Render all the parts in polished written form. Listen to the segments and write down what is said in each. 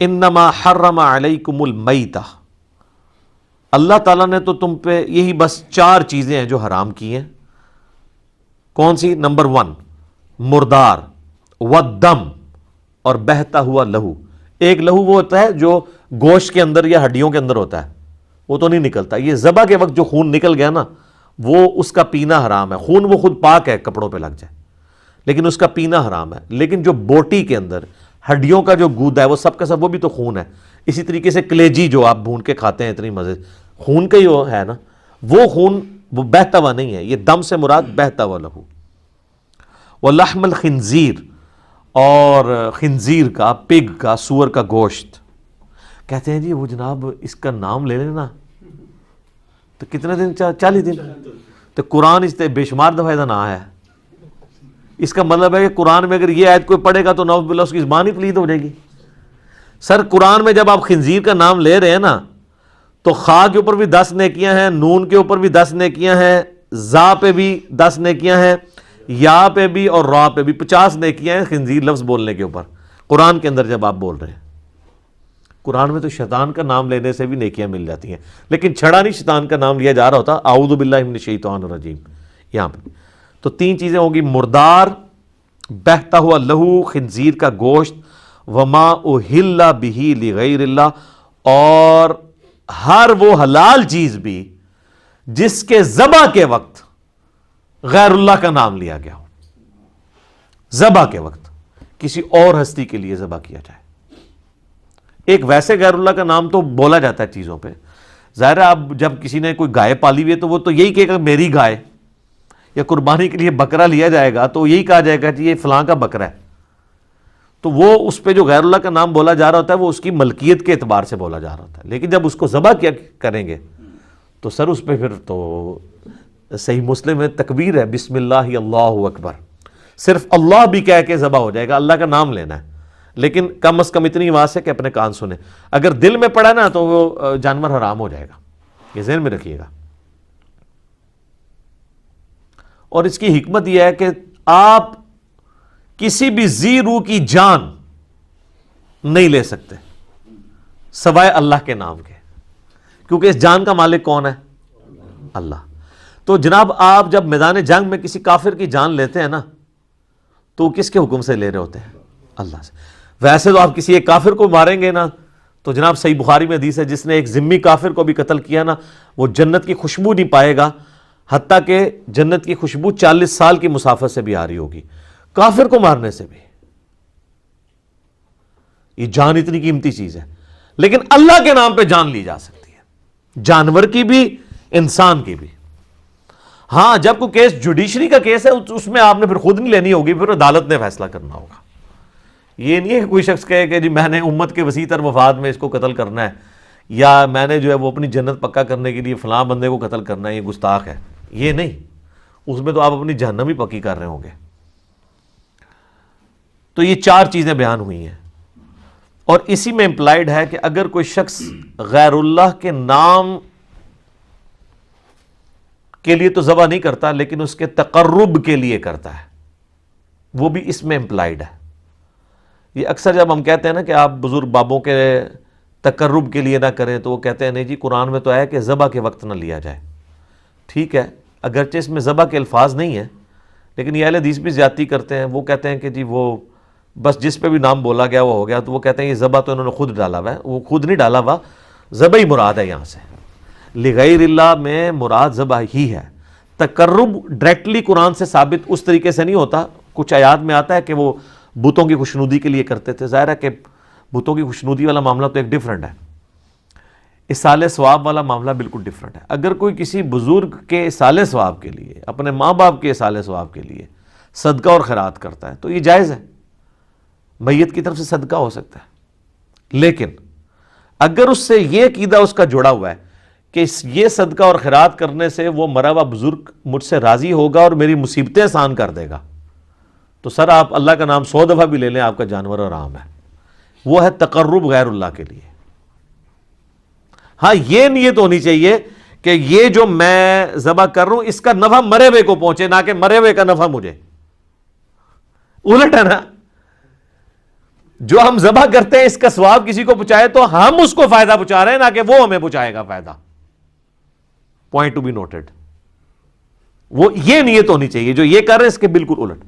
انما حرم علیکم المیتہ، اللہ تعالیٰ نے تو تم پہ یہی بس 4 چیزیں ہیں جو حرام کی ہیں. کون سی؟ نمبر 1 مردار، والدم اور بہتا ہوا لہو. ایک لہو وہ ہوتا ہے جو گوشت کے اندر یا ہڈیوں کے اندر ہوتا ہے، وہ تو نہیں نکلتا. یہ ذبح کے وقت جو خون نکل گیا نا، وہ اس کا پینا حرام ہے. خون وہ خود پاک ہے، کپڑوں پہ لگ جائے، لیکن اس کا پینا حرام ہے. لیکن جو بوٹی کے اندر ہڈیوں کا جو گودا ہے وہ سب کا سب وہ بھی تو خون ہے. اسی طریقے سے کلیجی جو آپ بھون کے کھاتے ہیں اتنی مزے، خون کا ہی وہ ہے نا، وہ خون وہ بہتا ہوا نہیں ہے. یہ دم سے مراد بہتا ہوا لہو. ولحم الخنزیر، اور خنزیر کا، پگ کا، سور کا گوشت. کہتے ہیں جی وہ جناب اس کا نام لے لینا تو کتنے دن؟ 40 دن. تو قرآن اس بے شمار دفعہ نہ ہے. اس کا مطلب ہے کہ قرآن میں اگر یہ آیت کوئی پڑھے گا تو نعوذ باللہ اس کی زبان ہی پلید ہو جائے گی. سر قرآن میں جب آپ خنزیر کا نام لے رہے ہیں نا، تو خا کے اوپر بھی 10 نیکیاں ہیں، نون کے اوپر بھی 10 نیکیاں ہیں، زا پہ بھی 10 نیکیاں ہیں، یا پہ بھی اور را پہ بھی 50 نیکیاں ہیں خنزیر لفظ بولنے کے اوپر. قرآن کے اندر جب آپ بول رہے ہیں، قرآن میں تو شیطان کا نام لینے سے بھی نیکیاں مل جاتی ہیں، لیکن چھڑا نہیں شیطان کا نام لیا جا رہا ہوتا. اعوذ باللہ من الشیطان الرجیم. یہاں پہ تو 3 چیزیں ہوگی: مردار، بہتا ہوا لہو، خنزیر کا گوشت، وما اہل بہ لغیر اللہ، اور ہر وہ حلال چیز بھی جس کے ذبح کے وقت غیر اللہ کا نام لیا گیا ہو. ذبح کے وقت کسی اور ہستی کے لیے ذبح کیا جائے. ایک ویسے غیر اللہ کا نام تو بولا جاتا ہے چیزوں پہ. ظاہر ہے اب جب کسی نے کوئی گائے پالی ہوئی ہے تو وہ تو یہی کہے گا میری گائے، یا قربانی کے لیے بکرا لیا جائے گا تو یہی کہا جائے گا کہ یہ فلاں کا بکرا ہے. تو وہ اس پہ جو غیر اللہ کا نام بولا جا رہا ہوتا ہے وہ اس کی ملکیت کے اعتبار سے بولا جا رہا ہوتا ہے. لیکن جب اس کو ذبح کیا کریں گے تو سر اس پہ پھر تو صحیح مسلم میں تکبیر ہے، بسم اللہ اللہ اکبر. صرف اللہ بھی کہہ کے ذبح ہو جائے گا، اللہ کا نام لینا ہے، لیکن کم از کم اتنی آواز سے کہ اپنے کان سنیں. اگر دل میں پڑا نا تو وہ جانور حرام ہو جائے گا. یہ ذہن میں رکھیے گا. اور اس کی حکمت یہ ہے کہ آپ کسی بھی ذی روح کی جان نہیں لے سکتے سوائے اللہ کے نام کے، کیونکہ اس جان کا مالک کون ہے؟ اللہ. تو جناب آپ جب میدان جنگ میں کسی کافر کی جان لیتے ہیں نا تو کس کے حکم سے لے رہے ہوتے ہیں؟ اللہ سے. ویسے تو آپ کسی ایک کافر کو ماریں گے نا تو جناب صحیح بخاری میں حدیث ہے، جس نے ایک ذمی کافر کو بھی قتل کیا نا وہ جنت کی خوشبو نہیں پائے گا، حتیٰ کہ جنت کی خوشبو 40 سال کی مسافت سے بھی آ رہی ہوگی. کافر کو مارنے سے بھی. یہ جان اتنی قیمتی چیز ہے، لیکن اللہ کے نام پہ جان لی جا سکتی ہے، جانور کی بھی، انسان کی بھی. ہاں جب کوئی کیس جوڈیشری کا کیس ہے اس میں آپ نے پھر خود نہیں لینی ہوگی، پھر عدالت نے فیصلہ کرنا ہوگا. یہ نہیں ہے کہ کوئی شخص کہے کہ جی میں نے امت کے وسیع تر مفاد میں اس کو قتل کرنا ہے، یا میں نے جو ہے وہ اپنی جنت پکا کرنے کے لیے فلاں بندے کو قتل کرنا ہے، یہ گستاخ ہے. یہ نہیں، اس میں تو آپ اپنی جہنم ہی پکی کر رہے ہوں گے. تو یہ 4 چیزیں بیان ہوئی ہیں، اور اسی میں امپلائڈ ہے کہ اگر کوئی شخص غیر اللہ کے نام کے لیے تو ذبح نہیں کرتا لیکن اس کے تقرب کے لیے کرتا ہے، وہ بھی اس میں امپلائڈ ہے. یہ اکثر جب ہم کہتے ہیں نا کہ آپ بزرگ بابوں کے تقرب کے لیے نہ کریں تو وہ کہتے ہیں نہیں جی قرآن میں تو ہے کہ ذبح کے وقت نہ لیا جائے. ٹھیک ہے، اگرچہ اس میں ذبح کے الفاظ نہیں ہیں، لیکن یہ اہل حدیث بھی زیادتی کرتے ہیں. وہ کہتے ہیں کہ جی وہ بس جس پہ بھی نام بولا گیا وہ ہو گیا، تو وہ کہتے ہیں یہ ذبح تو انہوں نے خود ڈالا ہوا ہے. وہ خود نہیں ڈالا ہوا، ذبح ہی مراد ہے. یہاں سے لغیر اللہ میں مراد ذبح ہی ہے. تقرب ڈائریکٹلی قرآن سے ثابت اس طریقے سے نہیں ہوتا. کچھ آیات میں آتا ہے کہ وہ بتوں کی خوشنودی کے لیے کرتے تھے. ظاہر ہے کہ بتوں کی خوشنودی والا معاملہ تو ایک ڈیفرنٹ ہے، اصال ثواب والا معاملہ بالکل ڈیفرنٹ ہے. اگر کوئی کسی بزرگ کے اصال ثواب کے لیے، اپنے ماں باپ کے اصال ثواب کے لیے صدقہ اور خیرات کرتا ہے تو یہ جائز ہے، میت کی طرف سے صدقہ ہو سکتا ہے. لیکن اگر اس سے یہ عقیدہ اس کا جڑا ہوا ہے کہ یہ صدقہ اور خیرات کرنے سے وہ مرا ہوا بزرگ مجھ سے راضی ہوگا اور میری مصیبتیں آسان کر دے گا، تو سر آپ اللہ کا نام 100 دفعہ بھی لے لیں، آپ کا جانور آرام ہے. وہ ہے تقرب غیر اللہ کے لیے. ہاں یہ نیت ہونی چاہیے کہ یہ جو میں ذبح کر رہا ہوں اس کا نفع مرے ہوئے کو پہنچے، نہ کہ مرے ہوئے کا نفع مجھے. الٹ ہے نا، جو ہم ذبح کرتے ہیں اس کا ثواب کسی کو پہنچائے تو ہم اس کو فائدہ پہنچا رہے ہیں، نہ کہ وہ ہمیں پہنچائے گا فائدہ. Point to be noted. وہ یہ نیت ہونی چاہیے، جو یہ کر رہے ہیں اس کے بالکل الٹ.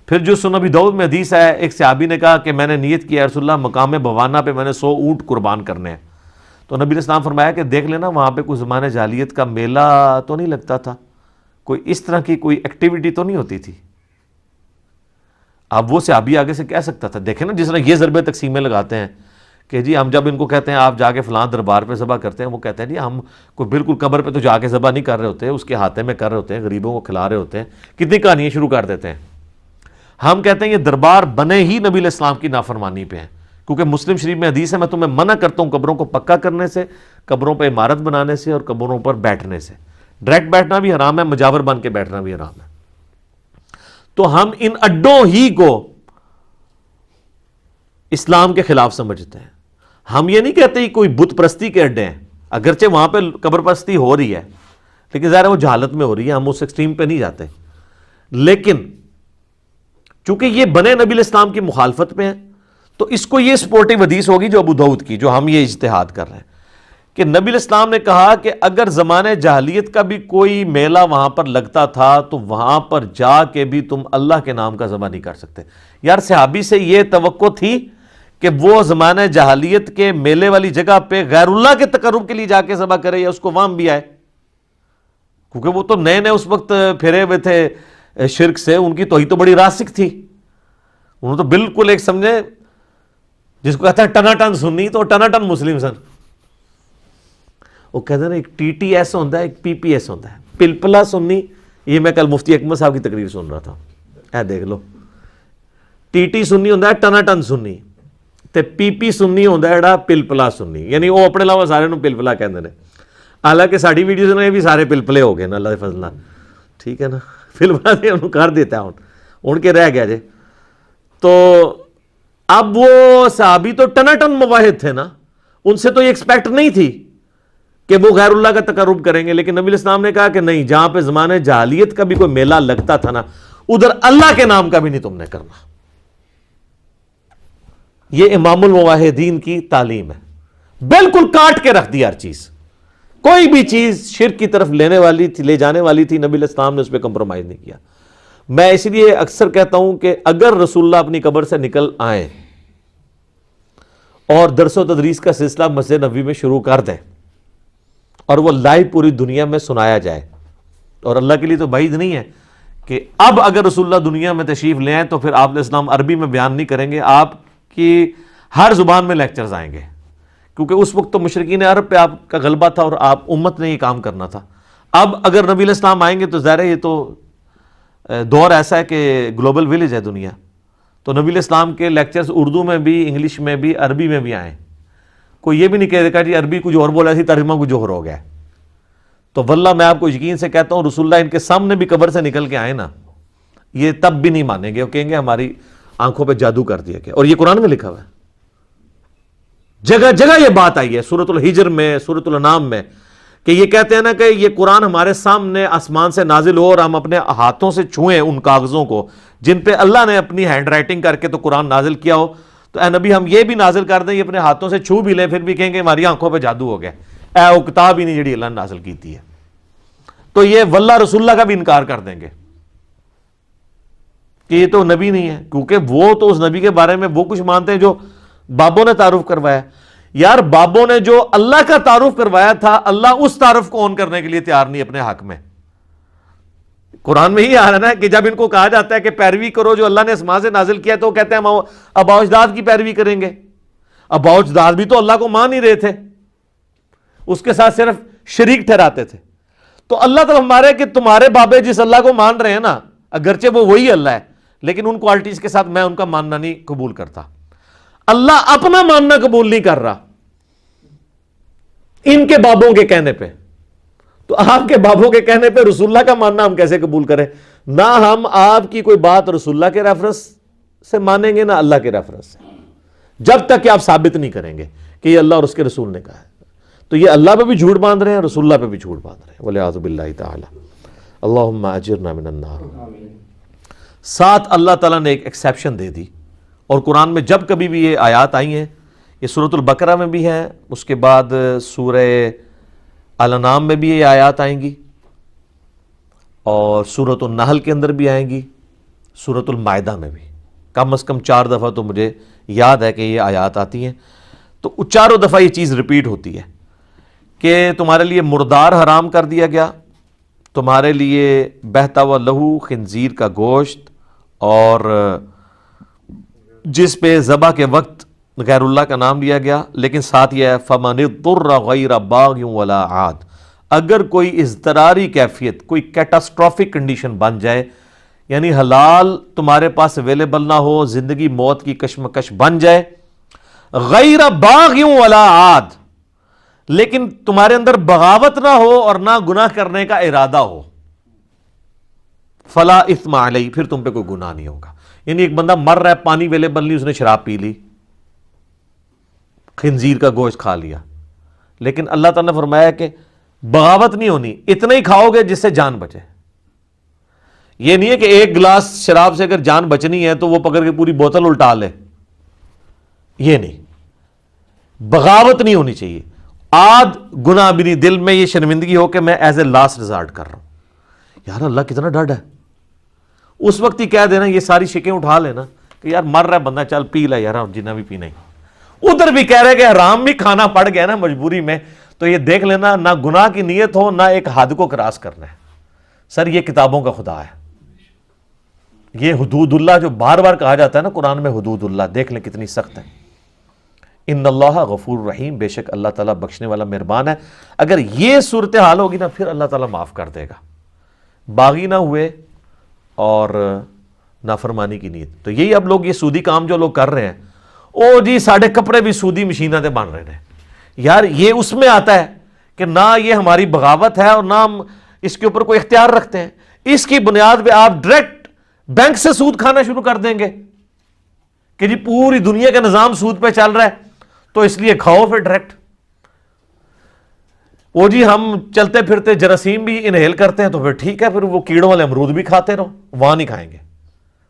پھر جو سنن ابی داؤد میں حدیث ہے، ایک صحابی نے کہا کہ میں نے نیت کیا رسول اللہ مقام بوانا پہ میں نے 100 اونٹ قربان کرنے ہیں. تو نبی علیہ السلام فرمایا کہ دیکھ لینا وہاں پہ کوئی زمانہ جاہلیت کا میلہ تو نہیں لگتا تھا، کوئی اس طرح کی کوئی ایکٹیویٹی تو نہیں ہوتی تھی. اب وہ صحابی آگے سے کہہ سکتا تھا، دیکھیں نا جس طرح یہ ضربے تقسیمیں لگاتے ہیں کہ جی ہم جب ان کو کہتے ہیں آپ جا کے فلاں دربار پہ ذبح کرتے ہیں، وہ کہتے ہیں جی ہم کوئی بالکل قبر پہ تو جا کے ذبح نہیں کر رہے ہوتے، اس کے ہاتھے میں کر رہے ہوتے ہیں، غریبوں کو کھلا رہے ہوتے ہیں. کتنی کہانیاں شروع کر دیتے ہیں. ہم کہتے ہیں یہ دربار بنے ہی نبی علیہ السلام کی نافرمانی پہ ہیں، کیونکہ مسلم شریف میں حدیث ہے میں تمہیں منع کرتا ہوں قبروں کو پکا کرنے سے، قبروں پہ عمارت بنانے سے اور قبروں پر بیٹھنے سے. ڈائریکٹ بیٹھنا بھی حرام ہے، مجاور بن کے بیٹھنا بھی حرام ہے. تو ہم ان اڈوں ہی کو اسلام کے خلاف سمجھتے ہیں. ہم یہ نہیں کہتے کوئی بت پرستی کے اڈے ہیں، اگرچہ وہاں پہ قبر پرستی ہو رہی ہے لیکن ظاہر ہے وہ جہالت میں ہو رہی ہے، ہم اس ایکسٹریم پہ نہیں جاتے. لیکن چونکہ یہ بنے نبی علیہ السلام کی مخالفت میں ہے تو اس کو یہ سپورٹیو حدیث ہوگی جو ابو داؤد کی، جو ہم یہ اجتہاد کر رہے ہیں کہ نبی علیہ السلام نے کہا کہ اگر زمانے جاہلیت کا بھی کوئی میلہ وہاں پر لگتا تھا تو وہاں پر جا کے بھی تم اللہ کے نام کا ذبح نہیں کر سکتے. یار صحابی سے یہ توقع تھی کہ وہ زمانہ جاہلیت کے میلے والی جگہ پہ غیر اللہ کے تقرب کے لیے جا کے ذبح کرے یا اس کو وہاں بھی آئے، کیونکہ وہ تو نئے نئے اس وقت پھرے ہوئے تھے شرک سے، ان کی توحید تو بڑی راسخ تھی. انہوں تو بالکل ایک سمجھے جس کو کہتا ہے ٹنا ٹن سنی تو ٹنا ٹن مسلم سن. وہ کہتے ہیں نا ایک ٹی ٹی ایس ہوتا ہے ایک پی پی ایس ہوتا ہے، پلپلا سنی. یہ میں کل مفتی اکمل صاحب کی تقریر سن رہا تھا، اے دیکھ لو ٹی ٹی سنی ہوتا ہے ٹنا ٹن سنی تے پی پی سنی ہوتا ہے جڑا پلپلا سنی، یعنی وہ اپنے علاوہ سارے نوں پلپلا کہندے نے. حالانکہ ساڈی ویڈیوز نے بھی سارے پلپلے ہو گئے نا اللہ دے فضل نال، ٹھیک ہے نا. پلپلا سے انہوں کر دیتا ہن کے رہ گیا جے. تو اب وہ صحابی تو ٹنا ٹن مواحد تھے نا، ان سے تو یہ ایکسپیکٹ نہیں تھی کہ وہ غیر اللہ کا تقرب کریں گے. لیکن نبی علیہ السلام نے کہا کہ نہیں، جہاں پہ زمانے جاہلیت کا بھی کوئی میلہ لگتا تھا نا ادھر اللہ کے نام کا بھی نہیں تم نے کرنا. یہ امام الموحدین کی تعلیم ہے. بالکل کاٹ کے رکھ دی ہر چیز، کوئی بھی چیز شرک کی طرف لینے والی تھی، لے جانے والی تھی، نبی علیہ السلام نے اس پہ کمپرومائز نہیں کیا. میں اس لیے اکثر کہتا ہوں کہ اگر رسول اللہ اپنی قبر سے نکل آئیں اور درس و تدریس کا سلسلہ مسجد نبوی میں شروع کر دیں اور وہ لائیو پوری دنیا میں سنایا جائے، اور اللہ کے لیے تو بعید نہیں ہے کہ اب اگر رسول اللہ دنیا میں تشریف لے آئیں تو پھر آپ علیہ السلام عربی میں بیان نہیں کریں گے، آپ کی ہر زبان میں لیکچرز آئیں گے، کیونکہ اس وقت تو مشرکین عرب پہ آپ کا غلبہ تھا اور آپ امت نے یہ کام کرنا تھا. اب اگر نبی علیہ السلام آئیں گے تو ظاہر ہے یہ تو دور ایسا ہے کہ گلوبل ولیج ہے دنیا، تو نبی علیہ السلام کے لیکچرز اردو میں بھی، انگلش میں بھی، عربی میں بھی آئیں. کوئی یہ بھی نہیں کہہ دیکھا جی عربی کچھ اور بولا سی ترجمہ کچھ اور ہو گیا. تو واللہ میں آپ کو یقین سے کہتا ہوں رسول اللہ ان کے سامنے بھی قبر سے نکل کے آئے نا، یہ تب بھی نہیں مانیں گے، وہ کہیں گے ہماری آنکھوں پہ جادو کر دیا گیا. اور یہ قرآن میں لکھا ہوا ہے، جگہ جگہ یہ بات آئی ہے، سورۃ الحجر میں، سورۃ الانعام میں، کہ یہ کہتے ہیں نا کہ یہ قرآن ہمارے سامنے آسمان سے نازل ہو اور ہم اپنے ہاتھوں سے چھوئیں ان کاغذوں کو جن پہ اللہ نے اپنی ہینڈ رائٹنگ کر کے تو قرآن نازل کیا ہو، تو اے نبی ہم یہ بھی نازل کر دیں، یہ اپنے ہاتھوں سے چھو بھی لیں، پھر بھی کہیں گے ہماری آنکھوں پہ جادو ہو گیا، اے وہ کتاب ہی نہیں جڑی اللہ نے نازل کیتی ہے. تو یہ واللہ رسول اللہ کا بھی انکار کر دیں گے کہ یہ تو نبی نہیں ہے، کیونکہ وہ تو اس نبی کے بارے میں وہ کچھ مانتے ہیں جو بابوں نے تعارف کروایا. یار بابوں نے جو اللہ کا تعارف کروایا تھا، اللہ اس تعارف کو اون کرنے کے لیے تیار نہیں اپنے حق میں. قرآن میں ہی آ رہا ہے کہ جب ان کو کہا جاتا ہے کہ پیروی کرو جو اللہ نے آسمان سے نازل کیا، تو وہ کہتے ہیں ہم ابا اجداد کی پیروی کریں گے. ابا اجداد بھی تو اللہ کو مان ہی رہے تھے، اس کے ساتھ صرف شریک ٹھہراتے تھے. تو اللہ تعالیٰ ہمارے کہ تمہارے بابے جس اللہ کو مان رہے ہیں نا، اگرچہ وہ وہی اللہ ہے لیکن ان کوالٹیز کے ساتھ میں ان کا ماننا نہیں قبول کرتا. اللہ اپنا ماننا قبول نہیں کر رہا ان کے بابوں کے کہنے پہ، تو آپ کے بابوں کے کہنے پہ رسول اللہ کا ماننا ہم کیسے قبول کریں؟ نہ ہم آپ کی کوئی بات رسول اللہ کے ریفرنس سے مانیں گے، نہ اللہ کے ریفرنس سے، جب تک کہ آپ ثابت نہیں کریں گے کہ یہ اللہ اور اس کے رسول نے کہا ہے. تو یہ اللہ پہ بھی جھوٹ باندھ رہے ہیں، رسول اللہ پہ بھی جھوٹ باندھ رہے ہیں، والعیاذ باللہ تعالی. اللہم اجرنا من النار. ساتھ اللہ تعالیٰ نے ایک ایکسیپشن دے دی، اور قرآن میں جب کبھی بھی یہ آیات آئی ہیں، یہ سورۃ البقرہ میں بھی ہے، اس کے بعد سورہ الانعام میں بھی یہ آیات آئیں گی، اور سورۃ النحل کے اندر بھی آئیں گی، سورۃ المائدہ میں بھی کم از کم 4 دفعہ تو مجھے یاد ہے کہ یہ آیات آتی ہیں۔ تو چاروں دفعہ یہ چیز ریپیٹ ہوتی ہے کہ تمہارے لیے مردار حرام کر دیا گیا، تمہارے لیے بہتا ہوا لہو خنزیر کا گوشت، اور جس پہ ذبح کے وقت غیر اللہ کا نام لیا گیا، لیکن ساتھ یہ ہے فَمَنِ اضْطُرَّ غَيْرَ بَاغٍ وَلَا عَادٍ، اگر کوئی اضطراری کیفیت، کوئی کیٹاسٹرافک کنڈیشن بن جائے، یعنی حلال تمہارے پاس اویلیبل نہ ہو، زندگی موت کی کشمکش بن جائے، غیر باغ ولا عاد، لیکن تمہارے اندر بغاوت نہ ہو اور نہ گناہ کرنے کا ارادہ ہو، فلا اثم علیہ، پھر تم پہ کوئی گناہ نہیں ہوگا۔ یعنی ایک بندہ مر رہا ہے، پانی اویلیبل نہیں، اس نے شراب پی لی، خنزیر کا گوشت کھا لیا، لیکن اللہ تعالیٰ نے فرمایا کہ بغاوت نہیں ہونی، اتنا ہی کھاؤ گے جس سے جان بچے۔ یہ نہیں ہے کہ ایک گلاس شراب سے اگر جان بچنی ہے تو وہ پکڑ کے پوری بوتل الٹا لے، یہ نہیں، بغاوت نہیں ہونی چاہیے۔ آد گناہ بھی نہیں، دل میں یہ شرمندگی ہو کہ میں ایز اے لاسٹ ریزارٹ کر رہا ہوں، یار اللہ کتنا ڈر ہے، اس وقت ہی کہہ دینا، یہ ساری شکیں اٹھا لینا کہ یار مر رہا ہے بندہ، چل پی لے یار جنہ بھی پینا ہی۔ ادھر بھی کہہ رہے کہ حرام بھی کھانا پڑ گیا نا مجبوری میں، تو یہ دیکھ لینا نہ گناہ کی نیت ہو، نہ ایک حد کو کراس کرنا ہے۔ سر یہ کتابوں کا خدا ہے، یہ حدود اللہ جو بار بار کہا جاتا ہے نا قرآن میں، حدود اللہ دیکھ لیں کتنی سخت ہے۔ ان اللہ غفور رحیم، بے شک اللہ تعالیٰ بخشنے والا مہربان ہے۔ اگر یہ صورتحال ہوگی نا پھر اللہ تعالیٰ معاف کر دے گا، باغی نہ ہوئے اور نافرمانی کی نیت۔ تو یہی اب لوگ یہ سودی کام جو لوگ کر رہے ہیں، او جی ساڑھے کپڑے بھی سودی مشینہ دے بن رہے ہیں، یار یہ اس میں آتا ہے کہ نہ یہ ہماری بغاوت ہے اور نہ ہم اس کے اوپر کوئی اختیار رکھتے ہیں، اس کی بنیاد پہ آپ ڈائریکٹ بینک سے سود کھانا شروع کر دیں گے کہ جی پوری دنیا کا نظام سود پہ چل رہا ہے تو اس لیے کھاؤ پھر ڈائریکٹ۔ وہ جی ہم چلتے پھرتے جراثیم بھی انہیل کرتے ہیں تو پھر ٹھیک ہے، پھر وہ کیڑوں والے امرود بھی کھاتے رہو، وہاں نہیں کھائیں گے،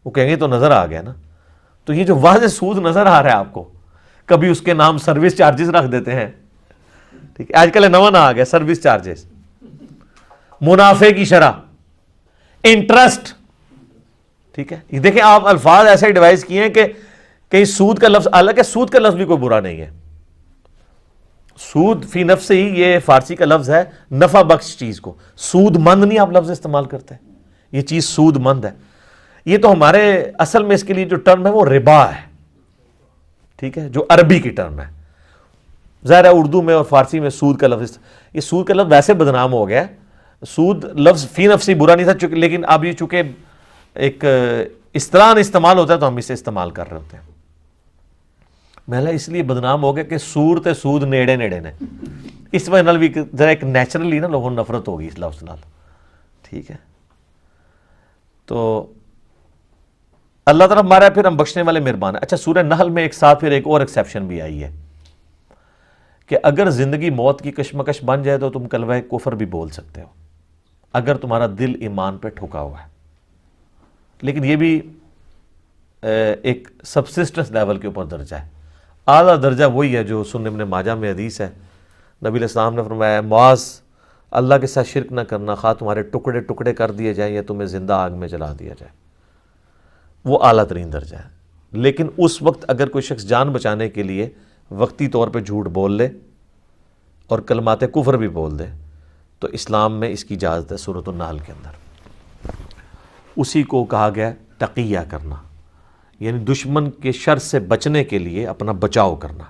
وہ کہیں گے تو نظر آ گیا نا۔ تو یہ جو واضح سود نظر آ رہا ہے آپ کو، کبھی اس کے نام سروس چارجز رکھ دیتے ہیں، ٹھیک ہے، آج کل نواں نہ آ گیا سروس چارجز، منافع کی شرح، انٹرسٹ، ٹھیک ہے۔ یہ دیکھیں آپ الفاظ ایسے ڈیوائز کیے ہیں کہ کہیں سود کا لفظ، حالانکہ سود کا لفظ بھی کوئی برا نہیں ہے، سود فی نفس ہی یہ فارسی کا لفظ ہے نفع بخش چیز کو، سود مند نہیں آپ لفظ استعمال کرتے، یہ چیز سود مند ہے۔ یہ تو ہمارے اصل میں اس کے لیے جو ٹرم ہے وہ ربا ہے، ٹھیک ہے، جو عربی کی ٹرم ہے۔ ظاہر ہے اردو میں اور فارسی میں سود کا لفظ، یہ سود کا لفظ ویسے بدنام ہو گیا ہے، سود لفظ فی نفسی برا نہیں تھا، لیکن اب یہ چونکہ ایک اصطلاح استعمال ہوتا ہے تو ہم اسے استعمال کر رہے ہوتے ہیں۔ محلہ اس لیے بدنام ہو گیا کہ سور تے سود نیڑے نیڑے نے، اس وجہ نال بھی ذرا ایک نیچرلی نا لوگوں نفرت ہوگی اس لفظ نال، ٹھیک ہے۔ تو اللہ تعالیٰ ہمارا پھر ہم بخشنے والے مہربان ہے۔ اچھا سورہ نحل میں ایک ساتھ پھر ایک اور ایکسیپشن بھی آئی ہے کہ اگر زندگی موت کی کشمکش بن جائے تو تم کلمہ کفر بھی بول سکتے ہو اگر تمہارا دل ایمان پہ ٹھکا ہوا ہے، لیکن یہ بھی ایک سبسسٹنس لیول کے اوپر درجہ ہے۔ اعلیٰ درجہ وہی ہے جو سنن ابن ماجہ میں حدیث ہے، نبی علیہ السلام نے فرمایا معاذ اللہ کے ساتھ شرک نہ کرنا، خواہ تمہارے ٹکڑے ٹکڑے کر دیے جائیں یا تمہیں زندہ آگ میں جلا دیا جائے، وہ اعلیٰ ترین درجہ ہے۔ لیکن اس وقت اگر کوئی شخص جان بچانے کے لیے وقتی طور پہ جھوٹ بول لے اور کلمات کفر بھی بول دے تو اسلام میں اس کی اجازت ہے۔ سورۃ النحل کے اندر اسی کو کہا گیا تقیہ کرنا، یعنی دشمن کے شر سے بچنے کے لیے اپنا بچاؤ کرنا۔